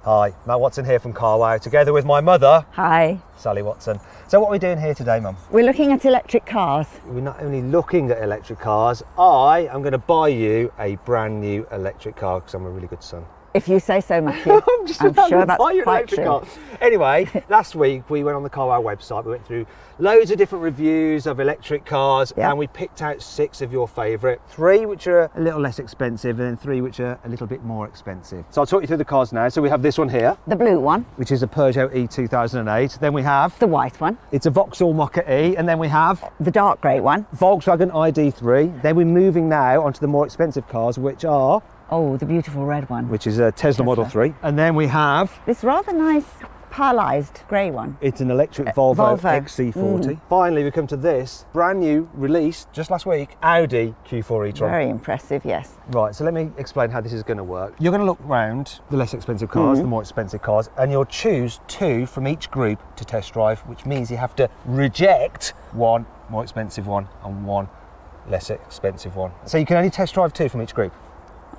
Hi, Matt Watson here from Carwow, together with my mother. Hi. Sally Watson. So what are we doing here today, Mum? We're looking at electric cars. We're not only looking at electric cars, I am going to buy you a brand new electric car because I'm a really good son. If you say so, Matthew. I'm sure that's quite true. Car. Anyway, last week we went on the Carwow website, we went through loads of different reviews of electric cars, and we picked out 6 of your favourite. 3 which are a little less expensive and then 3 which are a little bit more expensive. So I'll talk you through the cars now. So we have this one here. The blue one. Which is a Peugeot E 2008. Then we have... the white one. It's a Vauxhall Mokka-e. And then we have... the dark grey one. Volkswagen Id3. Then we're moving now onto the more expensive cars, which are... oh, the beautiful red one. Which is a Tesla Model 3. And then we have... this rather nice paralysed grey one. It's an electric Volvo XC40. Finally, we come to this brand new release, just last week, Audi Q4 E-Tron. Very impressive, yes. Right, so let me explain how this is going to work. You're going to look round the less expensive cars, the more expensive cars, and you'll choose 2 from each group to test drive, which means you have to reject 1 more expensive one and 1 less expensive one. So you can only test drive 2 from each group.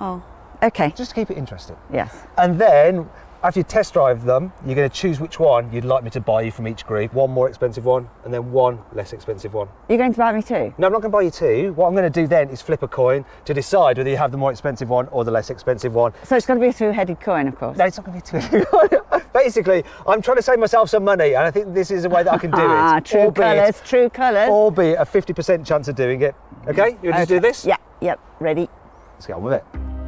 Oh, okay. Just to keep it interesting. Yes. And then, after you test drive them, you're going to choose which one you'd like me to buy you from each group. 1 more expensive one, and then 1 less expensive one. You're going to buy me 2? No, I'm not going to buy you 2. What I'm going to do then is flip a coin to decide whether you have the more expensive one or the less expensive one. So it's going to be a 2-headed coin, of course? No, it's not going to be a 2-headed coin. Basically, I'm trying to save myself some money, and I think this is a way that I can do it. Ah, true colours, true colours. Albeit a 50% chance of doing it. Okay, you ready to do this? Yeah, yep, ready. Let's get on with it.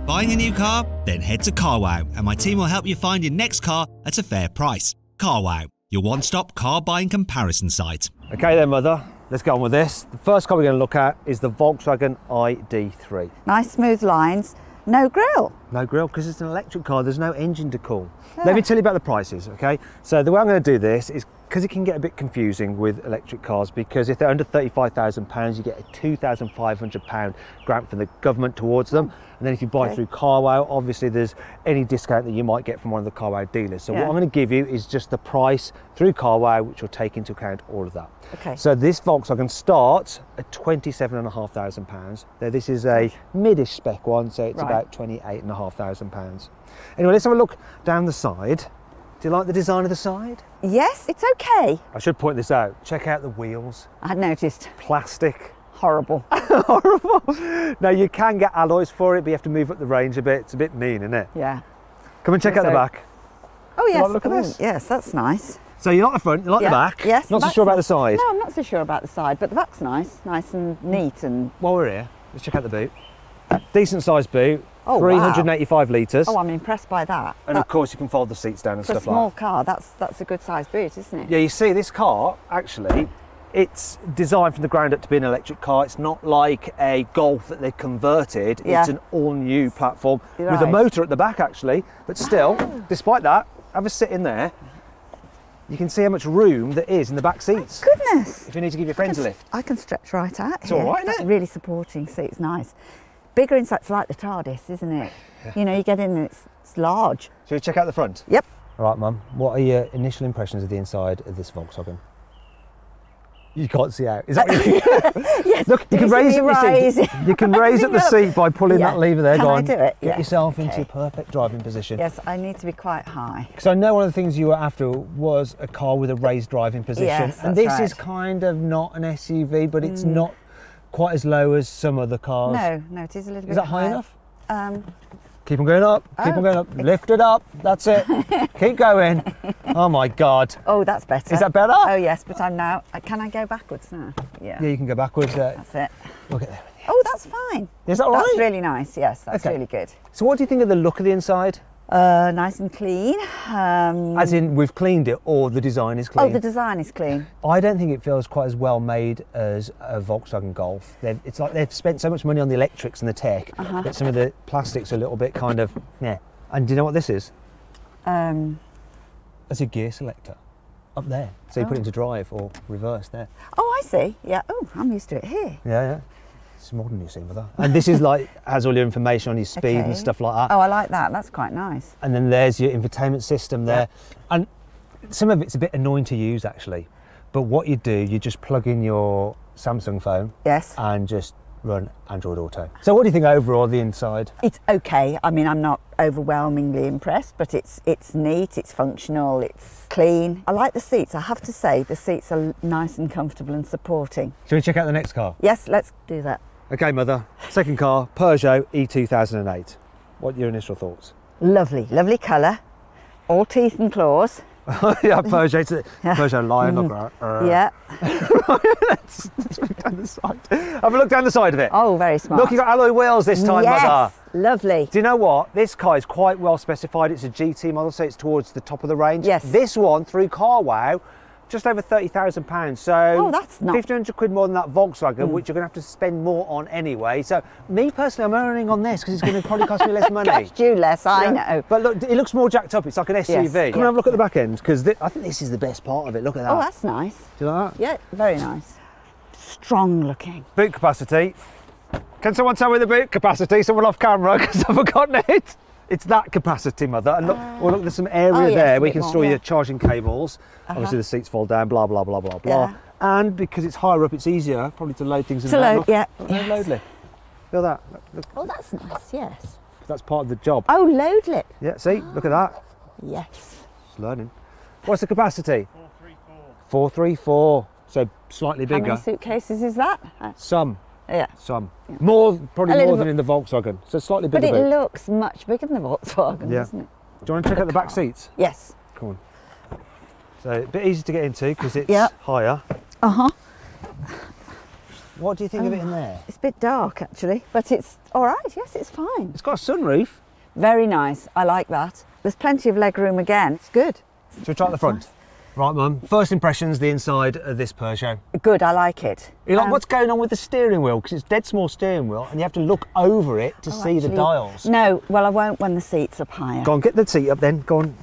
Buying a new car? Then head to Carwow and my team will help you find your next car at a fair price. Carwow, your one-stop car buying comparison site. Okay then, Mother, let's get on with this. The first car we're going to look at is the Volkswagen Id3. Nice smooth lines, no grille. No grille, because it's an electric car, there's no engine to cool. Let me tell you about the prices, okay? So the way I'm going to do this is, because it can get a bit confusing with electric cars, because if they're under £35,000, you get a £2,500 grant from the government towards them. And then if you buy through Carwow, obviously there's any discount that you might get from one of the Carwow dealers. So what I'm going to give you is just the price through Carwow, which will take into account all of that. Okay. So this Volkswagen starts at £27,500. Now this is a mid-ish spec one, so it's about £28,500. Anyway, let's have a look down the side. Do you like the design of the side? Yes, it's okay. I should point this out. Check out the wheels. I had noticed. Plastic. Horrible. Horrible. Now you can get alloys for it, but you have to move up the range a bit. It's a bit mean, isn't it? Yeah. Come and check out the back. Oh yes. Look at this. Yes, that's nice. So you like the front, you like the back? Yes. Not so sure about the side? No, I'm not so sure about the side, but the back's nice. Nice and neat and... While we're here, let's check out the boot. Decent sized boot. Oh, 385 litres. Oh, I'm impressed by that. And of course you can fold the seats down and stuff like that. For a small car, that's a good sized boot, isn't it? Yeah, you see this car, actually, it's designed from the ground up to be an electric car. It's not like a Golf that they've converted. It's an all-new platform with a motor at the back, actually. But still, despite that, have a sit in there. You can see how much room there is in the back seats. Oh, goodness! If you need to give your friends a lift. I can stretch right out. It's all right, isn't it? Really supporting seats, nice. Bigger inside, it's like the TARDIS, isn't it? Yeah. You know, you get in and it's large. Shall we check out the front? Yep. All right, Mum. What are your initial impressions of the inside of this Volkswagen? You can't see out. Is that what you Yes. Look, you can raise up the seat. You can raise up the seat by pulling that lever there. Can Go I on. do it? Get yourself into a perfect driving position. Yes, I need to be quite high. Because I know one of the things you were after was a car with a raised driving position. Yes, and this is kind of not an SUV, but it's not quite as low as some other cars. No, it is a little bit Is that high enough? Keep on going up, keep on going up. Lift it up, that's it. Keep going. Oh my God. Oh, that's better. Is that better? Oh yes, but I'm now, can I go backwards now? Yeah. Yeah, you can go backwards. That's it. Look at that. Oh, that's fine. Is that all right? That's really nice, yes, that's really good. So what do you think of the look of the inside? Nice and clean. As in we've cleaned it, or the design is clean? Oh, the design is clean. I don't think it feels quite as well made as a Volkswagen Golf. It's like they've spent so much money on the electrics and the tech that some of the plastics are a little bit kind of, And do you know what this is? That's a gear selector up there. So you put it into drive or reverse there. Oh, I see. Yeah. Oh, I'm used to it here. Yeah. It's modern, you see, Mother. And this is like, has all your information on your speed and stuff like that. Oh, I like that. That's quite nice. And then there's your infotainment system there. And some of it's a bit annoying to use, actually. But what you do, you just plug in your Samsung phone. Yes. And just run Android Auto. So what do you think overall of the inside? It's okay. I mean, I'm not overwhelmingly impressed, but it's neat, it's functional, it's clean. I like the seats. I have to say the seats are nice and comfortable and supporting. Shall we check out the next car? Yes, let's do that. Okay, Mother. Second car, Peugeot E 2008. What are your initial thoughts? Lovely, lovely colour, all teeth and claws. Yeah, Peugeot. It's a Peugeot Lion. Look, Yeah. let's look down the side. Have a look down the side of it. Oh, very smart. Look, you got alloy wheels this time, yes, Mother. lovely. Do you know what? This car is quite well specified. It's a GT model, so it's towards the top of the range. Yes. This one, through Carwow, just over £30,000. So oh, that's not 1,500 quid more than that Volkswagen, which you're going to have to spend more on anyway. So me personally, I'm earning on this because it's going to probably cost me less money. Cost you less, I know. But look, it looks more jacked up. It's like an SUV. Yes. Come and have a look at the back end, because I think this is the best part of it. Look at that. Oh, that's nice. Do you like that? Yeah, very nice. Strong looking. Boot capacity. Can someone tell me the boot capacity? Someone off camera, because I've forgotten it. It's that capacity, Mother. And look, look, there's some area yes, there a where you bit can more, store yeah. your charging cables. Obviously, the seats fold down, blah, blah, blah, blah, blah. Yeah. And because it's higher up, it's easier probably to load things in To there. load, Look, yeah. Look, Yes. load lip. Feel that? Look, Oh, that's nice, yes. that's part of the job. Oh, load lip. Yeah, see? Look at that. Yes. It's learning. What's the capacity? 434. So slightly How bigger. many suitcases is that? Some. Yeah. Some. More, probably A little more than in the Volkswagen. So slightly bigger. But it boot. looks much bigger than the Volkswagen, Yeah. doesn't it? Do you want to check out the back seats? Yes. Come on. So a bit easy to get into because it's Yeah. higher. Uh-huh. What do you think of it in there? It's a bit dark, actually, but it's all right. Yes, it's fine. It's got a sunroof. Very nice. I like that. There's plenty of leg room again. It's good. Should we try at the front? Right, Mum. First impressions, the inside of this Peugeot. Good, I like it. You like what's going on with the steering wheel? Because it's dead small steering wheel and you have to look over it to see the actually, dials. No, well, I won't when the seat's up higher. Go on, get the seat up then. Go on.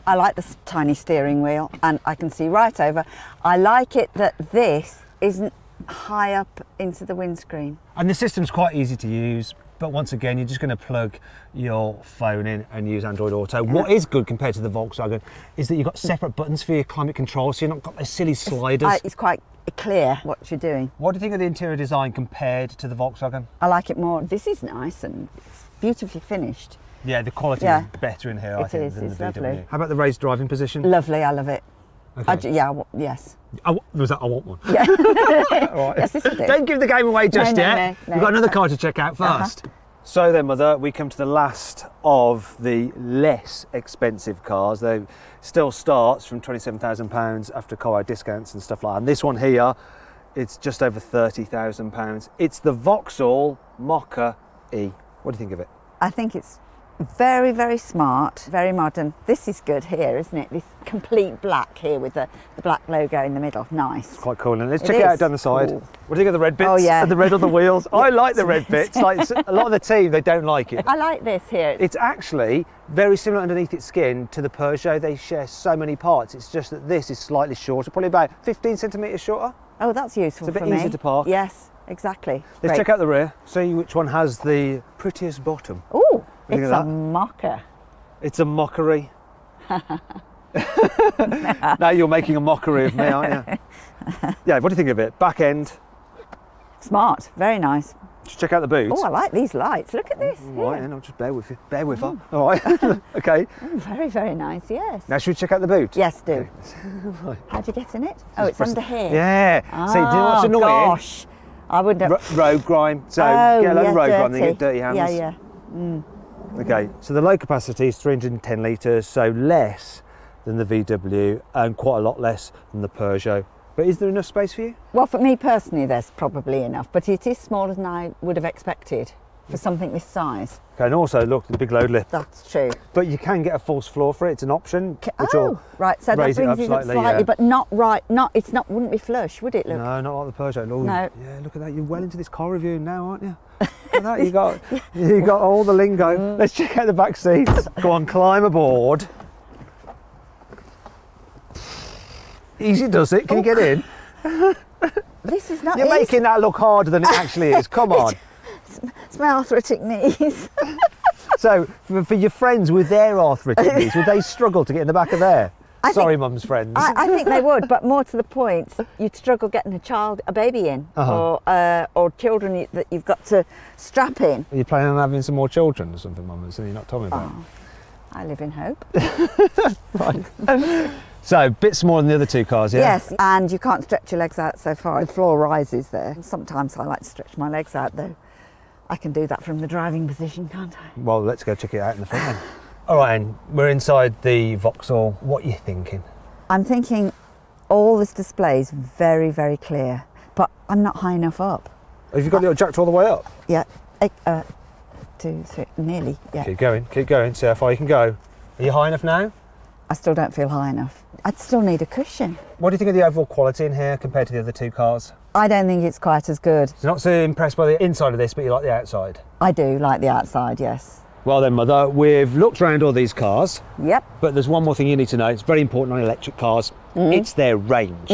I like the tiny steering wheel and I can see right over. I like it that this isn't high up into the windscreen. And the system's quite easy to use. But once again, you're just going to plug your phone in and use Android Auto. Yeah. What is good compared to the Volkswagen is that you've got separate buttons for your climate control, so you've not got those silly sliders. It's quite clear what you're doing. What do you think of the interior design compared to the Volkswagen? I like it more. This is nice and it's beautifully finished. Yeah, the quality is better in here, I think, than it's the VW. lovely. How about the raised driving position? Lovely, I love it. Okay. Yes. Was that I want one? Yeah. Right. Yes, this is it. Don't give the game away just No, yet. no. We've got another car to check out first. So then, Mother, we come to the last of the less expensive cars. They still starts from £27,000 after Carwow discounts and stuff like that. And this one here, it's just over £30,000. It's the Vauxhall Mokka-e. What do you think of it? I think it's very, very smart, very modern. This is good here, isn't it? This complete black here with the black logo in the middle. Nice. Quite cool. And let's check it out down the side. Cool. What do you think of the red bits? Oh, yeah. And the red on the wheels? I like the red bits. Like a lot of the team, they don't like it. I like this here. It's actually very similar underneath its skin to the Peugeot. They share so many parts. It's just that this is slightly shorter, probably about 15 centimetres shorter. Oh, that's useful It's a for bit me. easier to park. Yes, exactly. Let's check out the rear, see which one has the prettiest bottom. Oh, Look it's at a that. Mokka. It's a mockery. Now you're making a mockery of me, aren't you? Yeah, what do you think of it? Back end. Smart, very nice. Just check out the boot. Oh, I like these lights. Look at this. All right, and I'll just bear with you. Bear with her. All right. Okay. Oh, very, very nice, yes. Now should we check out the boot? Yes, do. Okay. How do you get in it? Oh, it's under here. Yeah. Oh, See, do you know what's annoying? Gosh. I wouldn't have... Road grime. So Oh, get a load yeah, of road grime, then you dirty. get dirty hands. Yeah, yeah. Okay, so the load capacity is 310 litres, so less than the VW and quite a lot less than the Peugeot. But is there enough space for you? Well, for me personally, there's probably enough, but it is smaller than I would have expected for something this size. Okay, and also look, the big load lift. That's true. But you can get a false floor for it. It's an option. Which will Right. So that raise it brings up it up slightly, slightly, yeah. but not right. Wouldn't be flush, would it? Look. No, not like the Peugeot. Oh, No. Yeah, look at that. You're well into this car review now, aren't you? Look at that. You got all the lingo. Let's check out the back seats. Go on, climb aboard. Easy does it. Can you get in? This is not. You're easy. making that look harder than it actually is. Come on. It's my arthritic knees. So, for your friends with their arthritic knees, would they struggle to get in the back of there? Sorry, mum's friends. I think they would, but more to the point, you'd struggle getting a baby in, or children that you've got to strap in. Are you planning on having some more children or something, mum? That's something you're not told me about. Oh, I live in hope. Right. So, a bit smaller than the other two cars, yeah? Yes, and you can't stretch your legs out so far. The floor rises there. Sometimes I like to stretch my legs out, though. I can do that from the driving position, can't I? Well, let's go check it out in the front then. All right, Anne, we're inside the Vauxhall. What are you thinking? I'm thinking all this display is very, very clear, but I'm not high enough up. Have you got your jacked all the way up? Yeah, 2, 3, nearly, yeah. Keep going, see how far you can go. Are you high enough now? I still don't feel high enough. I'd still need a cushion. What do you think of the overall quality in here compared to the other two cars? I don't think it's quite as good. So you're not so impressed by the inside of this, but you like the outside? I do like the outside, yes. Well then, Mother, we've looked around all these cars. Yep. But there's one more thing you need to know. It's very important on electric cars. It's their range.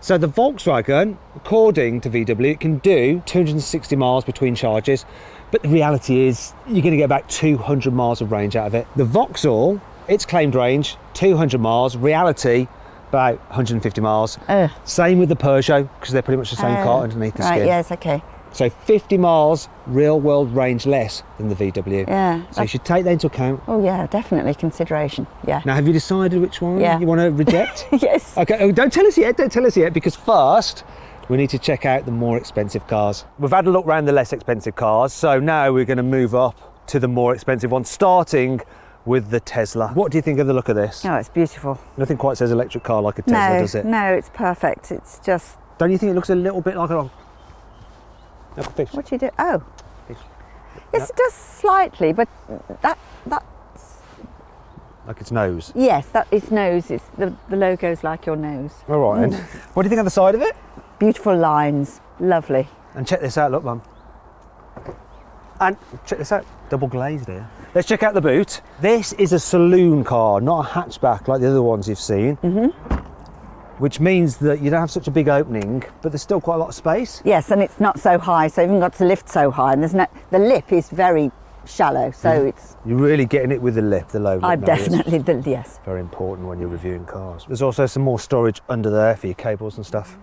So the Volkswagen, according to VW, it can do 260 miles between charges. But the reality is you're going to get about 200 miles of range out of it. The Vauxhall, its claimed range, 200 miles. Reality, about 150 miles. Same with the Peugeot, because they're pretty much the same car underneath the skin. Right, yes, okay. So 50 miles real world range less than the VW. Yeah. So you should take that into account. Oh yeah, definitely consideration, yeah. Now, have you decided which one you want to reject? Yes. Okay, oh, don't tell us yet, because first we need to check out the more expensive cars. We've had a look around the less expensive cars, so now we're going to move up to the more expensive ones, starting with the Tesla. What do you think of the look of this? Oh, it's beautiful. Nothing quite says electric car like a Tesla, does it? No, it's perfect. It's just... Don't you think it looks a little bit like a fish? What do you do? Oh. Fish. Yes, it does slightly, but that's... Like its nose? Yes, that its nose. It's the logo's like your nose. All right, and what do you think of the side of it? Beautiful lines, lovely. And check this out, look, Mum. And check this out, double glazed here. Let's check out the boot. This is a saloon car, not a hatchback like the other ones you've seen. Which means that you don't have such a big opening, but there's still quite a lot of space. Yes, and it's not so high, so you haven't got to lift so high, and the lip is very shallow, so it's... You're really getting it with the lip, the low lip. I'm definitely, yes. Very important when you're reviewing cars. There's also some more storage under there for your cables and stuff.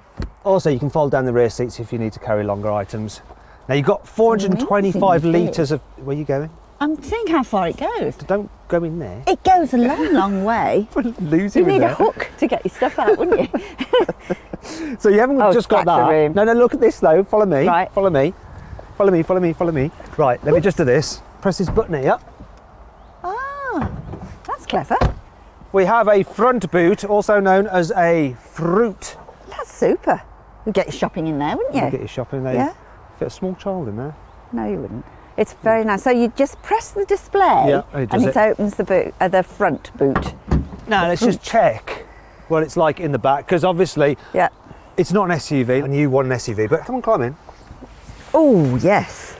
Also, you can fold down the rear seats if you need to carry longer items. Now, you've got 425 litres of... Where are you going? I'm seeing how far it goes. Don't go in there. It goes a long, long way. Lose You'd you in need there. a hook to get your stuff out, wouldn't you? So you haven't just got that. No, look at this though. Follow me. Right. Follow me. Follow me, follow me, follow me. Right, let me just do this. Press this button here. Ah, that's clever. We have a front boot, also known as a fruit. That's super. You'd get your shopping in there, wouldn't you? You get your shopping there. Yeah. Fit a small child in there. No, you wouldn't. It's very nice. So you just press the display and it opens the boot, the front boot. Now let's just check what it's like in the back, because obviously it's not an SUV and you want an SUV, but come on, climb in. Oh yes,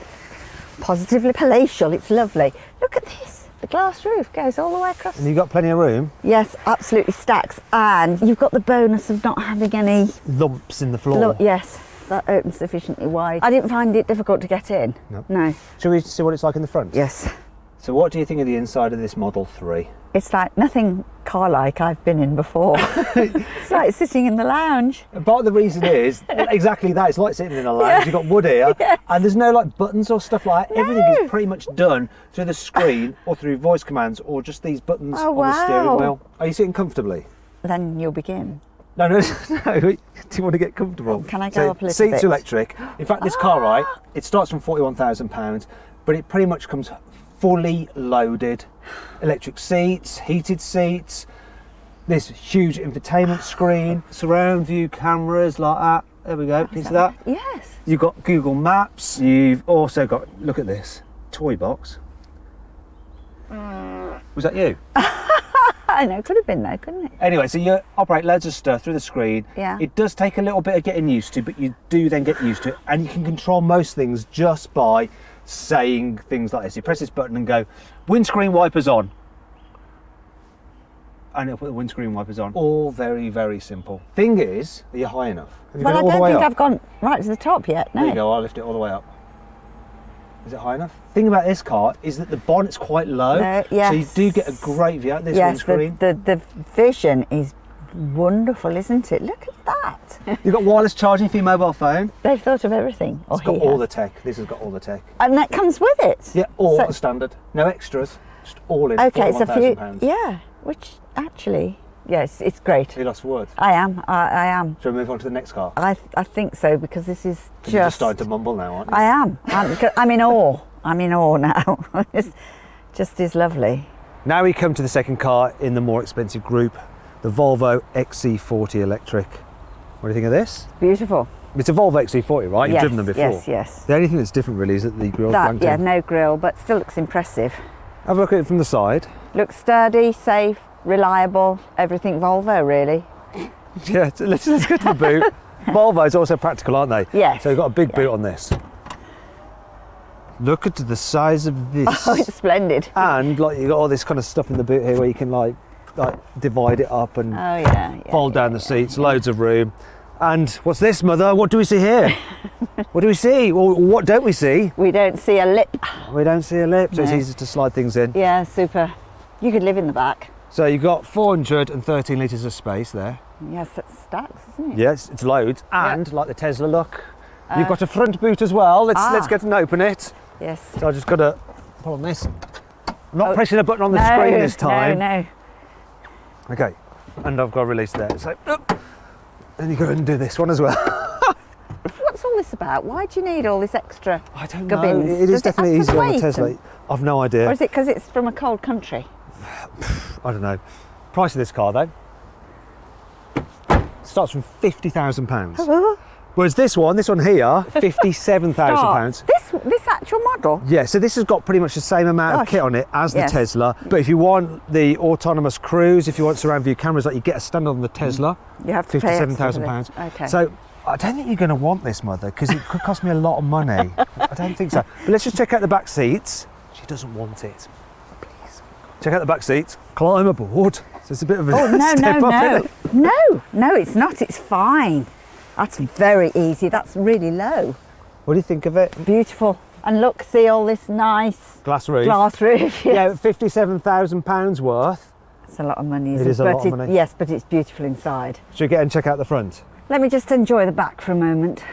positively palatial. It's lovely. Look at this. The glass roof goes all the way across. And you've got plenty of room. Yes, absolutely stacks. And you've got the bonus of not having any lumps in the floor. Yes. That opens sufficiently wide. I didn't find it difficult to get in. No. Shall we see what it's like in the front? Yes. So what do you think of the inside of this Model 3? It's like nothing car-like I've been in before. It's like sitting in the lounge. Part of the reason is exactly that. It's like sitting in a lounge. You've got wood here, and there's no like buttons or stuff like that. Everything is pretty much done through the screen or through voice commands or just these buttons on the steering wheel. Are you sitting comfortably? Then you'll begin. No. Do you want to get comfortable? Can I go up a little bit? Seats electric. In fact, this car, right, it starts from £41,000, but it pretty much comes fully loaded. Electric seats, heated seats, this huge infotainment screen, surround view cameras like that. There we go. Can you see that? Yes. You've got Google Maps. You've also got, look at this, toy box. Was that you? I know, could have been though, couldn't it? Anyway, so you operate loads of stuff through the screen. Yeah. It does take a little bit of getting used to, but you do then get used to it, and you can control most things just by saying things like this. You press this button and go, windscreen wipers on. And it'll put the windscreen wipers on. All very, very simple. Thing is, are you high enough? Have you Well, I got it all the don't way think up? I've gone right to the top yet, no. There you go, I'll lift it all the way up. Is it high enough? The thing about this car is that the bonnet's quite low, yes. so you do get a great view out this windscreen. The vision is wonderful, isn't it? Look at that. You've got wireless charging for your mobile phone. They've thought of everything. It's got all the tech. This has got all the tech. And that comes with it? Yeah, all standard. No extras. Just all in. Okay, so for you, £41,000. yeah, which actually, yes, it's great. Are you lost for words? I am. I am. Shall we move on to the next car? I think so, because this is You're just starting to mumble now, aren't you? I am. I'm in awe. I'm in awe now. It just is lovely. Now we come to the second car in the more expensive group, the Volvo XC40 electric. What do you think of this? Beautiful. It's a Volvo XC40, right? You've driven them before. Yes, yes. The only thing that's different really is that the grille's blanked in. No grille, but still looks impressive. Have a look at it from the side. Looks sturdy, safe, reliable, everything Volvo really. Yeah, let's get to the boot. Volvo's also practical, aren't they? Yes. So you've got a big boot on this. Look at the size of this. Oh, it's splendid. And like you've got all this kind of stuff in the boot here where you can like divide it up and fold down the seats, loads of room. And what's this, Mother? What do we see here? What do we see? Or what don't we see? We don't see a lip. We don't see a lip, so it's easy to slide things in. Yeah, super. You could live in the back. So you've got 413 litres of space there. Yes, that's stacks, isn't it? Yes, it's loads. And like the Tesla look, you've got a front boot as well. Let's get and open it. Yes. So I just got to pull on this. I'm not pressing a button on the screen this time. No. Okay, and I've got to release there. So, and you go and do this one as well. What's all this about? Why do you need all this extra I don't gubbins? know. It is definitely easier on the Tesla. I've no idea. Or is it because it's from a cold country? I don't know. Price of this car though starts from £50,000. Whereas this one here, £57,000. This actual model? Yeah, so this has got pretty much the same amount of kit on it as the Tesla. But if you want the autonomous cruise, if you want surround view cameras, like you get a standard on the Tesla, you have to pay £57,000. Okay. So I don't think you're going to want this, Mother, because it could cost me a lot of money. I don't think so. But let's just check out the back seats. She doesn't want it. Please. Check out the back seats. Climb aboard. So it's a bit of a step up. No, it's not. It's fine. That's very easy. That's really low. What do you think of it? Beautiful. And look, see all this nice glass roof. Yes. Yeah, £57,000 worth. It's a lot of money. It is a lot of money. Yes, but it's beautiful inside. Should we get and check out the front? Let me just enjoy the back for a moment.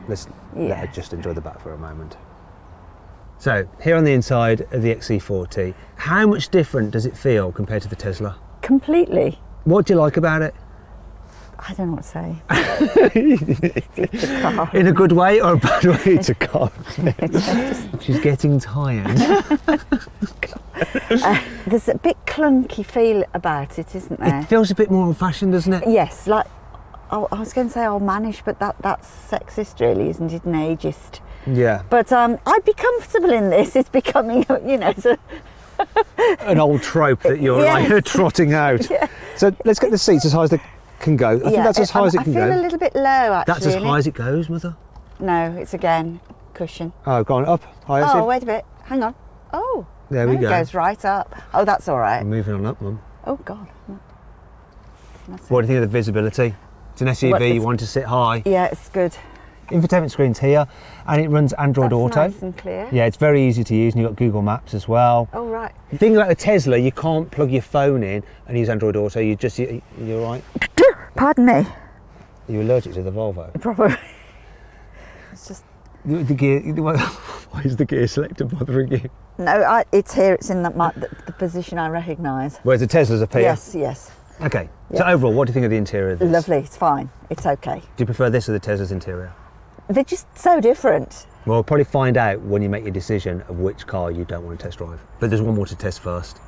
Let her just enjoy the back for a moment. So here on the inside of the XC40, how much different does it feel compared to the Tesla? Completely. What do you like about it? I don't know what to say. It's a car. In a good way or a bad way? It's a car. She's getting tired. There's a bit clunky feel about it, isn't there? It feels a bit more old-fashioned, doesn't it? Yes, like I was going to say old mannish, but that's sexist, really, isn't it? And ageist. Yeah. But I'd be comfortable in this. It's becoming, an old trope that you're like trotting out. Yeah. So let's get the seats as high as they can go. I think that's as high as it can go. I feel a little bit low, actually. That's as high as it goes, Mother? No, it's again cushion. Oh, gone up higher. Oh, wait a bit. Hang on. Oh. There we go. It goes right up. Oh, that's all right. I'm moving on up, Mum. Oh, God. What do you think of the visibility? It's an SUV, you want to sit high. Yeah, it's good. Infotainment screen's here, and it runs Android Auto. Nice and clear. Yeah, it's very easy to use, and you've got Google Maps as well. Oh, right. The thing about the Tesla, you can't plug your phone in and use Android Auto. You're right. Pardon me. Are you allergic to the Volvo? Probably. It's just the gear. Why is the gear selector bothering you? No, it's here. It's in the position I recognise. Whereas the Teslas appear. Yes. Okay. Yep. So overall, what do you think of the interior of this? Lovely. It's fine. It's okay. Do you prefer this or the Tesla's interior? They're just so different. Well, we'll probably find out when you make your decision of which car you don't want to test drive. But there's one more to test first.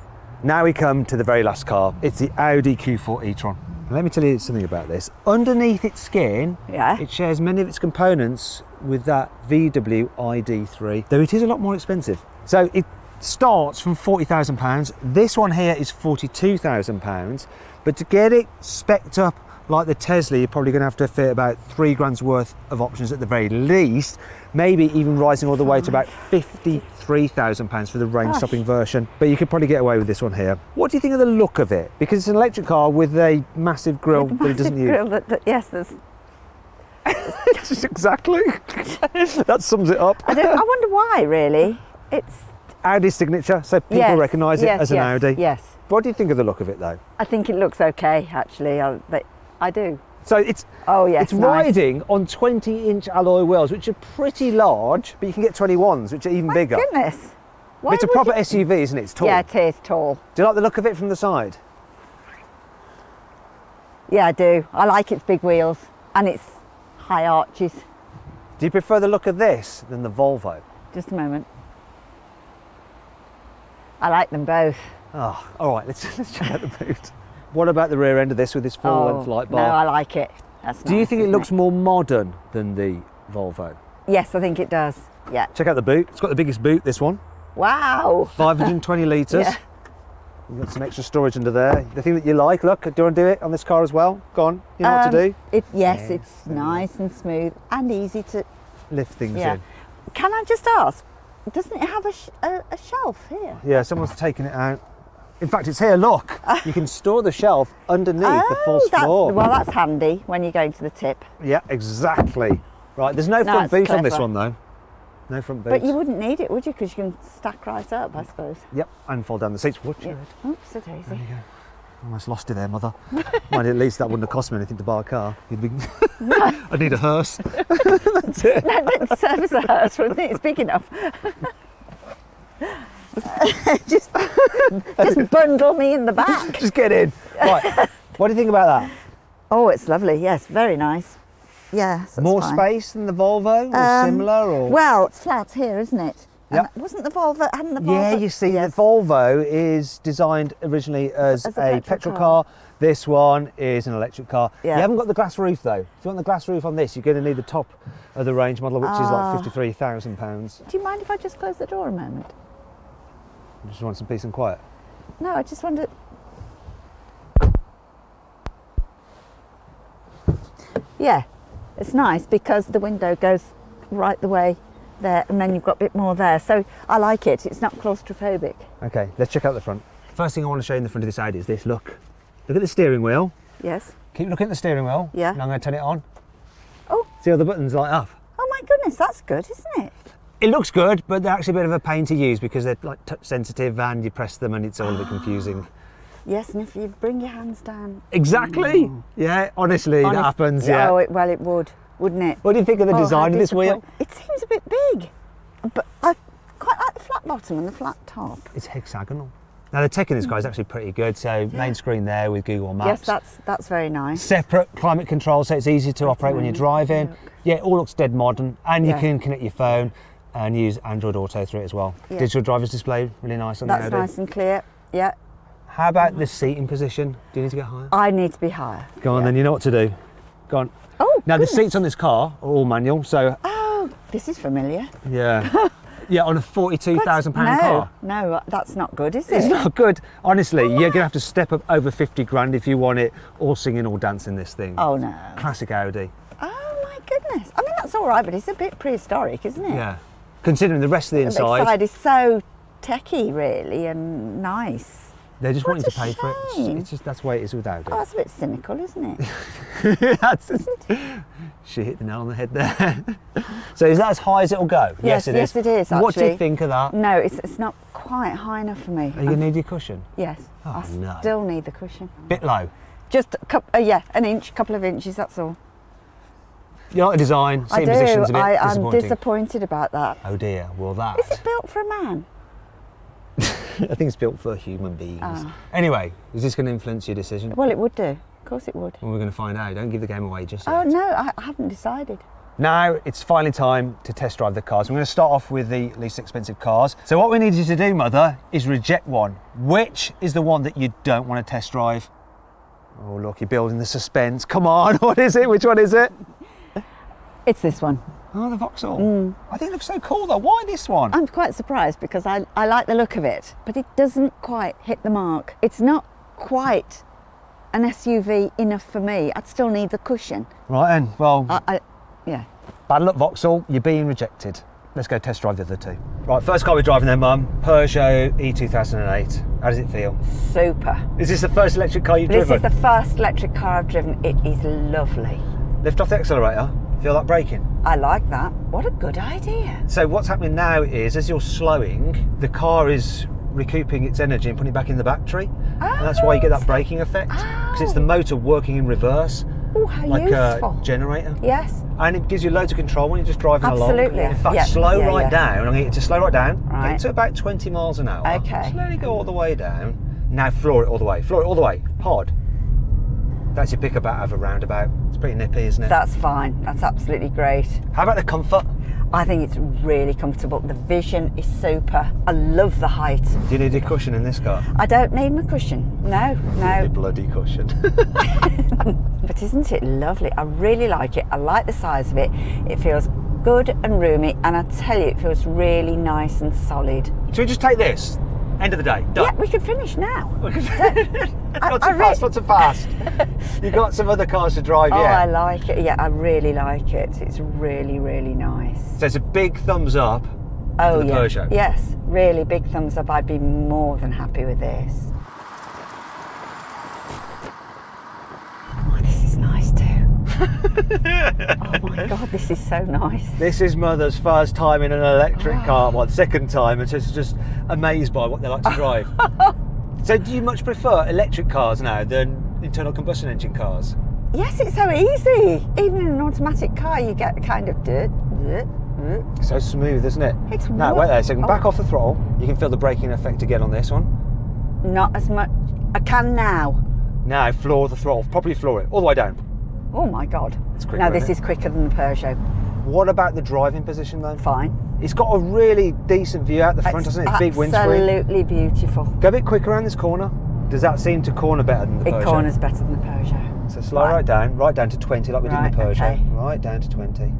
Now we come to the very last car. It's the Audi Q4 E-Tron. Let me tell you something about this. Underneath its skin, it shares many of its components with that VW Id3, though it is a lot more expensive. So it starts from £40,000. This one here is £42,000. But to get it spec'd up like the Tesla, you're probably going to have to fit about £3,000 worth of options at the very least, maybe even rising all the way to about £53,000 for the range-stopping version. But you could probably get away with this one here. What do you think of the look of it? Because it's an electric car with a massive grille that it doesn't use. Yes, there's... Exactly. That sums it up. I wonder why, really. It's Audi's signature, so people recognise it as an Audi. Yes. What do you think of the look of it, though? I think it looks okay, actually. I do. So it's it's riding on 20-inch alloy wheels, which are pretty large, but you can get 21s, which are even bigger. Goodness. It's a proper SUV, isn't it? It's tall. Yeah, it is tall. Do you like the look of it from the side? Yeah, I do. I like its big wheels and its high arches. Do you prefer the look of this than the Volvo? Just a moment. I like them both. Oh, all right, let's check out the boot. What about the rear end of this with this full-length light bar? No, I like it. That's Do you think it looks more modern than the Volvo? Yes, I think it does. Yeah. Check out the boot. It's got the biggest boot, this one. Wow. 520 litres. Yeah. You've got some extra storage under there. The thing that you like, look, do you want to do it on this car as well? Go on, you know what to do? It's nice and smooth and easy to lift things in. Can I just ask, doesn't it have a shelf here? Yeah, someone's taken it out. In fact, it's here, look. You can store the shelf underneath the false floor. Well, that's handy when you're going to the tip. Yeah, exactly. Right, there's no front boot on this one, though. No front boot. But you wouldn't need it, would you? Because you can stack right up, I suppose. Yep, and fold down the seats. Watch it. Oops, a daisy. There you go. Almost lost it there, mother. Mind, at least that wouldn't have cost me anything to buy a car. You'd be... I'd need a hearse. That's it. No, it'd serve as a hearse, wouldn't it? It's big enough. just bundle me in the back. Just get in. Right. What do you think about that? Oh, it's lovely. Yes, very nice. Yes. More space than the Volvo, or similar, or? Well, it's flat here, isn't it? Yep. Wasn't the Volvo? Hadn't the Volvo? Yeah, you see, the Volvo is designed originally as a petrol car. This one is an electric car. Yeah. You haven't got the glass roof though. If you want the glass roof on this, you're going to need the top of the range model, which is like £53,000. Do you mind if I just close the door a moment? You just want some peace and quiet? No, I just wanted... Yeah, it's nice because the window goes right the way there and then you've got a bit more there. So I like it. It's not claustrophobic. Okay, let's check out the front. First thing I want to show you in the front of this Audi is this. Look at the steering wheel. Yes. Keep looking at the steering wheel. Yeah. And I'm going to turn it on. Oh. See how the buttons light up? Oh my goodness, that's good, isn't it? It looks good, but they're actually a bit of a pain to use because they're like touch sensitive and you press them and it's all a bit confusing. Yes, and if you bring your hands down. Exactly. Yeah, honestly, that happens. Yeah. Oh, well, it would, wouldn't it? What do you think of the design of this wheel? It seems a bit big, but I quite like the flat bottom and the flat top. It's hexagonal. Now the tech in this car is actually pretty good. So main screen there with Google Maps. Yes, that's very nice. Separate climate control, so it's easy to operate when you're driving. Yeah, it all looks dead modern, and you can connect your phone and use Android Auto through it as well. Yeah. Digital driver's display, really nice on the Audi. That's nice and clear. Yeah. How about the seating position? Do you need to get higher? I need to be higher. Go on then, you know what to do. Go on. Oh, now the seats on this car are all manual, so... Oh, this is familiar. Yeah. Yeah, on a £42,000 car. No, that's not good, is it? It's not good. Honestly, you're going to have to step up over 50 grand if you want it all singing, all dancing this thing. Oh, no. Classic Audi. Oh, my goodness. I mean, that's all right, but it's a bit prehistoric, isn't it? Yeah. Considering the rest of the inside. The inside is so techy, really, and nice. They just want you to pay for it. It's just, that's the way it is with Audi. Oh, that's a bit cynical, isn't it? She hit the nail on the head there. So is that as high as it'll go? Yes, it is. Yes, it is, actually. What do you think of that? No, it's not quite high enough for me. Are you going to need your cushion? Yes. Oh, I still need the cushion. Bit low? Just, an inch, couple of inches, that's all. You like the design? Seating position's a bit disappointing. I'm disappointed about that. Oh dear, well that... Is it built for a man? I think it's built for human beings. Oh. Anyway, is this going to influence your decision? Well, it would do. Of course it would. Well, we're going to find out. Don't give the game away just yet. Oh, no, I haven't decided. Now, it's finally time to test drive the cars. We're going to start off with the least expensive cars. So what we need you to do, Mother, is reject one. Which is the one that you don't want to test drive? Oh, look, you're building the suspense. Come on, what is it? Which one is it? It's this one. Oh, the Vauxhall. I think it looks so cool though. Why this one? I'm quite surprised because I like the look of it, but it doesn't quite hit the mark. It's not quite an SUV enough for me. I'd still need the cushion. Right then, well, yeah. Bad luck, Vauxhall, you're being rejected. Let's go test drive the other two. Right, first car we're driving then, Mum, Peugeot E 2008. How does it feel? Super. Is this the first electric car you've driven? This is the first electric car I've driven. It is lovely. Lift off the accelerator. Feel like braking? I like that. What a good idea. So what's happening now is, as you're slowing, the car is recouping its energy and putting it back in the battery. And that's why you get that braking effect. Because it's the motor working in reverse. Oh, how like useful. A generator. Yes. And it gives you loads of control when you're just driving along. Absolutely. In fact, slow right down. I'm going to get you to slow right down. Right. Get to about 20 miles an hour. Okay. Slowly go all the way down. Now floor it all the way. Floor it all the way. Hard. That's your pickup out of a roundabout. It's pretty nippy, isn't it? That's fine. That's absolutely great. How about the comfort? I think it's really comfortable. The vision is super. I love the height. Do you need a cushion in this car? I don't need my cushion. No, no. A bloody cushion. But isn't it lovely? I really like it. I like the size of it. It feels good and roomy, and I tell you, it feels really nice and solid. Should we just take this? End of the day. Done. Yeah, we can finish now. Not too fast. You've got some other cars to drive, Oh, yeah. I like it. Yeah, I really like it. It's really, really nice. So it's a big thumbs up for the Peugeot. Yes, really big thumbs up. I'd be more than happy with this. Oh, this is nice too. Oh my God, this is so nice. This is Mother's first time in an electric car, well, second time, and she's just amazed by what they like to drive. So do you much prefer electric cars now than internal combustion engine cars? Yes, it's so easy. Even in an automatic car, you get kind of So smooth, isn't it? It's now, wait there a second, back off the throttle. You can feel the braking effect again on this one. Not as much. I can now. Now, floor the throttle, properly floor it, all the way down. Oh my God. It's quicker, now this isn't is quicker than the Peugeot. What about the driving position though? Fine. It's got a really decent view out the front, hasn't it? It's big windscreen. Absolutely beautiful. Go a bit quicker around this corner. Does that seem to corner better than the Peugeot? It corners better than the Peugeot. So slow right down to 20 like we did in the Peugeot. Okay. Right down to 20.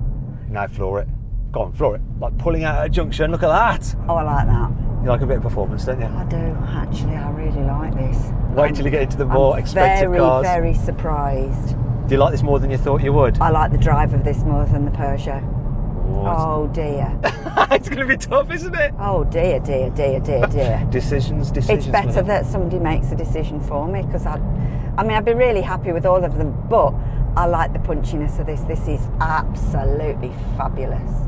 Now floor it. Go on, floor it. Like pulling out at a junction, look at that. Oh, I like that. You like a bit of performance, don't you? I do, actually. I really like this. Wait till you get into the more expensive cars. Very surprised. Do you like this more than you thought you would? I like the drive of this more than the Peugeot. What? Oh dear. It's going to be tough, isn't it? Oh dear, dear, dear, dear, dear. Decisions. It's better that somebody makes a decision for me, because I mean, I'd be really happy with all of them, but I like the punchiness of this. This is absolutely fabulous.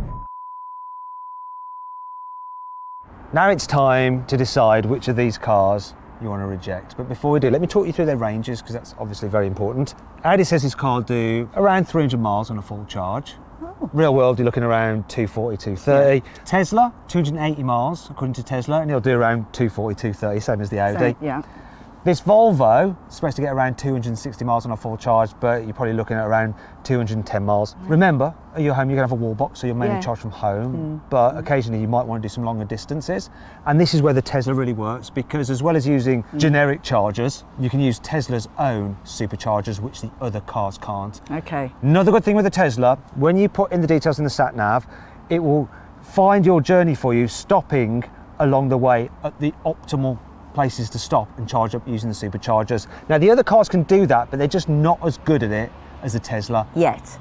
Now it's time to decide which of these cars you want to reject. But before we do, let me talk you through their ranges, because that's obviously very important. Audi says this car will do around 300 miles on a full charge. Oh. Real world, you're looking around 240, 230. Yeah. Tesla, 280 miles, according to Tesla, and it'll do around 240, 230, same as the Audi. So, yeah. This Volvo is supposed to get around 260 miles on a full charge, but you're probably looking at around 210 miles. Remember, at your home, you're going to have a wall box, so you're mainly charged from home, but occasionally you might want to do some longer distances. And this is where the Tesla really works, because as well as using generic chargers, you can use Tesla's own superchargers, which the other cars can't. Okay. Another good thing with the Tesla, when you put in the details in the sat nav, it will find your journey for you, stopping along the way at the optimal places to stop and charge up using the superchargers. Now the other cars can do that, but they're just not as good at it as the Tesla. Yet.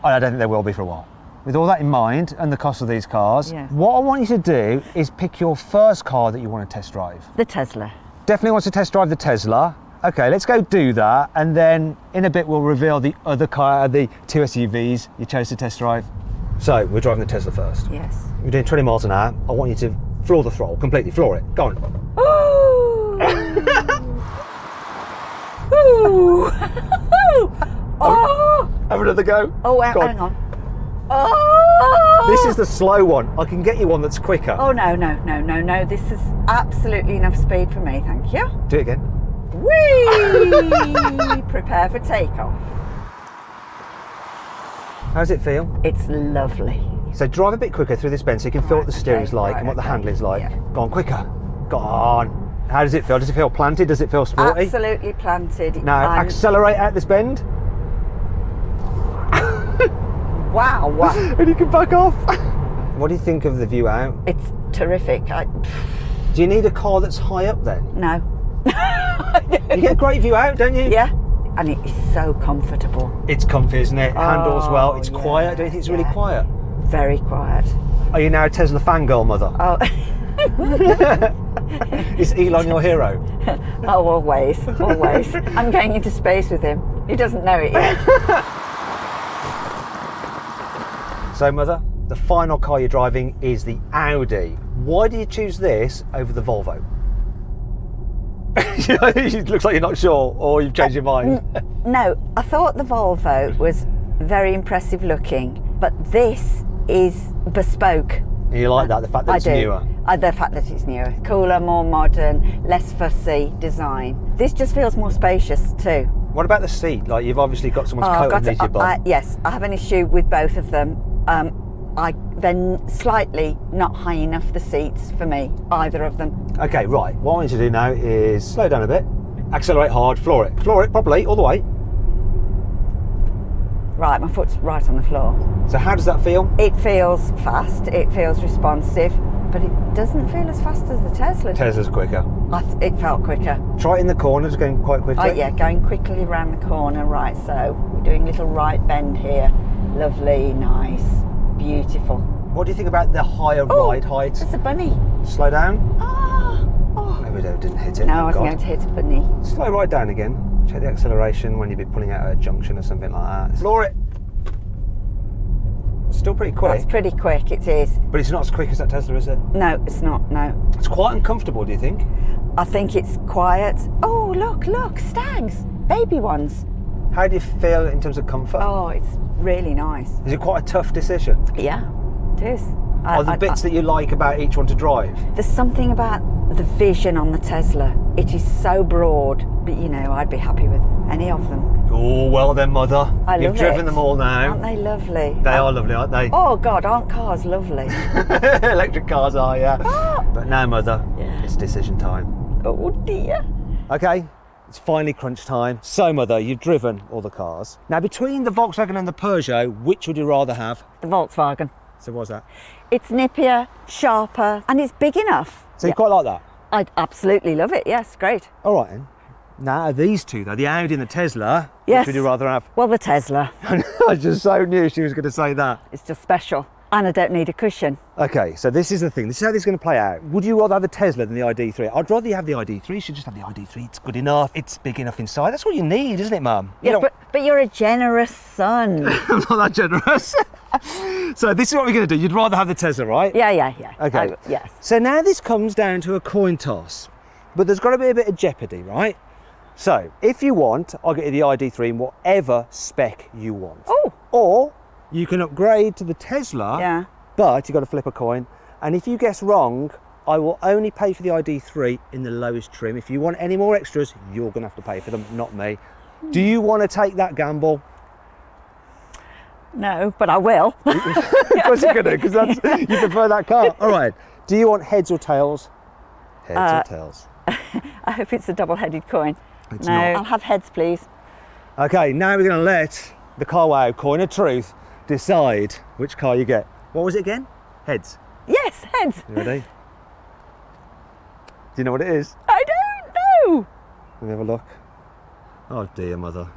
I don't think they will be for a while. With all that in mind and the cost of these cars, what I want you to do is pick your first car that you want to test drive. The Tesla. Definitely wants to test drive the Tesla. Okay, let's go do that, and then in a bit we'll reveal the other car, the two SUVs you chose to test drive. So we're driving the Tesla first. Yes. We're doing 20 miles an hour. I want you to floor the throttle, completely floor it. Go on. Ooh. Oh. Have another go. Oh, hang on. Oh. This is the slow one. I can get you one that's quicker. Oh, no, no, no, no, no. This is absolutely enough speed for me, thank you. Do it again. Whee! Prepare for takeoff. How does it feel? It's lovely. So drive a bit quicker through this bend so you can feel what the steering's like and what the handling's like. Yeah. Go on, quicker. Go on. How does it feel? Does it feel planted? Does it feel sporty? Absolutely planted. Now accelerate out this bend. Wow. And you can back off. What do you think of the view out? It's terrific. Do you need a car that's high up then? No. You get a great view out, don't you? Yeah. And it is so comfortable. It's comfy, isn't it? Handles well. It's quiet. Don't you think it's really quiet? Very quiet. Are you now a Tesla fangirl, mother? Oh. Is Elon your hero? Oh, always. I'm going into space with him. He doesn't know it yet. So mother, the final car you're driving is the Audi. Why do you choose this over the Volvo? It looks like you're not sure, or you've changed your mind. No, I thought the Volvo was very impressive looking, but this is bespoke. You like that, the fact that it's newer? The fact that it's newer. Cooler, more modern, less fussy design. This just feels more spacious too. What about the seat? Like, you've obviously got someone's coat underneath your bum. Yes, I have an issue with both of them. They're slightly not high enough, the seats, for me, either of them. Okay, right. What I want you to do now is slow down a bit, accelerate hard, floor it. Floor it properly, all the way. Right, my foot's right on the floor. So how does that feel? It feels fast, it feels responsive, but it doesn't feel as fast as the Tesla. Tesla's quicker. It felt quicker. Try it in the corners, going quite quickly. Oh yeah, going quickly around the corner. Right, so we're doing a little right bend here. Lovely, nice, beautiful. What do you think about the higher ride height? It's a bunny. Slow down. Oh. Maybe I didn't hit it. No, I wasn't going to hit a bunny. Slow right down again. Check the acceleration when you'd be pulling out a junction or something like that. Floor it. Still pretty quick. That's pretty quick, it is. But it's not as quick as that Tesla, is it? No, it's not, no. It's quite uncomfortable, do you think? I think it's quiet. Oh, look, stags. Baby ones. How do you feel in terms of comfort? Oh, it's really nice. Is it quite a tough decision? Yeah, it is. Are there bits that you like about each one to drive? There's something about the vision on the Tesla. It is so broad, but you know, I'd be happy with any of them. Oh, well then, mother. You've driven them all now. Aren't they lovely? They are lovely, aren't they? Oh God, aren't cars lovely? Electric cars are, yeah. Oh. But now, mother, it's decision time. Oh dear. Okay, it's finally crunch time. So, mother, you've driven all the cars. Now, between the Volkswagen and the Peugeot, which would you rather have? The Volkswagen. So what's that? It's nippier, sharper, and it's big enough. So you quite like that? I absolutely love it, yes, great. All right then. Now, these two though, the Audi and the Tesla, yes. Which would you rather have? Well, the Tesla. I just so knew she was going to say that. It's just special. And I don't need a cushion. Okay, so this is the thing. This is how this is going to play out. Would you rather have the Tesla than the Id3? I'd rather you have the Id3. You should just have the Id3. It's good enough. It's big enough inside. That's what you need, isn't it, Mum? Yes, but you're a generous son. I'm not that generous. So this is what we're going to do. You'd rather have the Tesla, right? Yeah. Okay. Yes. So now this comes down to a coin toss. But there's got to be a bit of jeopardy, right? So if you want, I'll get you the Id3 in whatever spec you want. Oh. Or you can upgrade to the Tesla. Yeah. But you've got to flip a coin. And if you guess wrong, I will only pay for the Id3 in the lowest trim. If you want any more extras, you're going to have to pay for them, not me. Do you want to take that gamble? No, but I will. Of course you're going to, because you prefer that car. All right. Do you want heads or tails? Heads or tails? I hope it's a double-headed coin. It's no, not. I'll have heads, please. Okay, now we're going to let the Carwow coin of truth decide which car you get. What was it again? Heads. Yes, heads. You ready? Do you know what it is? I don't know. Let me have a look. Oh dear, mother.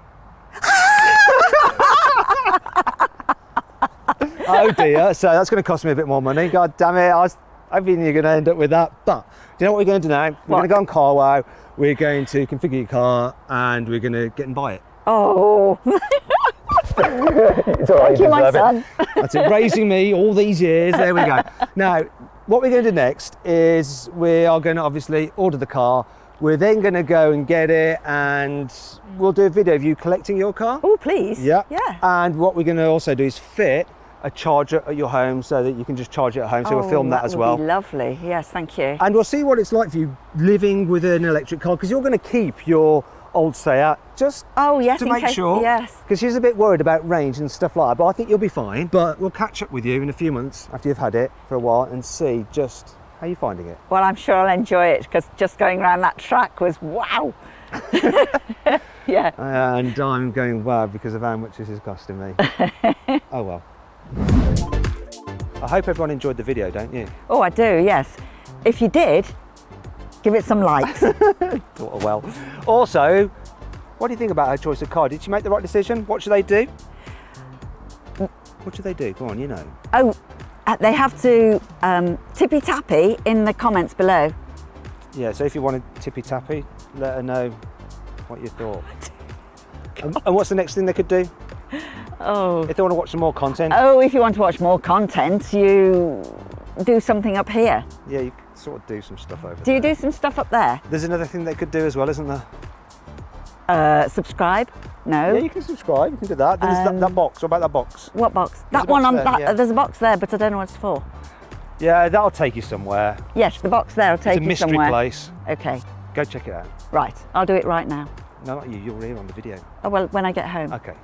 Oh dear, so that's going to cost me a bit more money. God damn it, I was hoping you're going to end up with that. But do you know what we're going to do now? We're going to go on Carwow, we're going to configure your car, and we're going to get and buy it. Oh. It's all right, thank you, my son. That's it, raising me all these years. There we go. Now, what we're going to do next is we are going to obviously order the car. We're then going to go and get it, and we'll do a video of you collecting your car. Oh, please. Yeah. Yeah. And what we're going to also do is fit a charger at your home so that you can just charge it at home. So we'll film that as well. That would be lovely. Yes, thank you. And we'll see what it's like for you living with an electric car, because you're going to keep your old SEAT just yes, to make sure. Yes. Because she's a bit worried about range and stuff like that, but I think you'll be fine. But we'll catch up with you in a few months after you've had it for a while and see just how you're finding it. Well, I'm sure I'll enjoy it, because just going around that track was wow. Yeah. And I'm going wow because of how much this is costing me. Oh well. I hope everyone enjoyed the video, don't you? Oh, I do, yes. If you did, give it some likes. Well, also, what do you think about her choice of car? Did she make the right decision? What should they do? What should they do? Go on, you know. Oh, they have to tippy tappy in the comments below. Yeah, so if you wanted tippy tappy, let her know what you thought. And what's the next thing they could do? Oh. If they want to watch some more content. Oh, if you want to watch more content, you do something up here. Yeah, you can sort of do some stuff over there. Do you do some stuff up there? There's another thing they could do as well, isn't there? Subscribe? No. Yeah, you can subscribe, you can do that. Then there's that box. What about that box? What box? There's That one on there, that. yeah. There's a box there, but I don't know what it's for. Yeah, that'll take you somewhere. Yes, the box there will take you It's a mystery somewhere. place. Okay. Go check it out. Right, I'll do it right now. No, not you, you're here on the video. Oh, well, when I get home. Okay.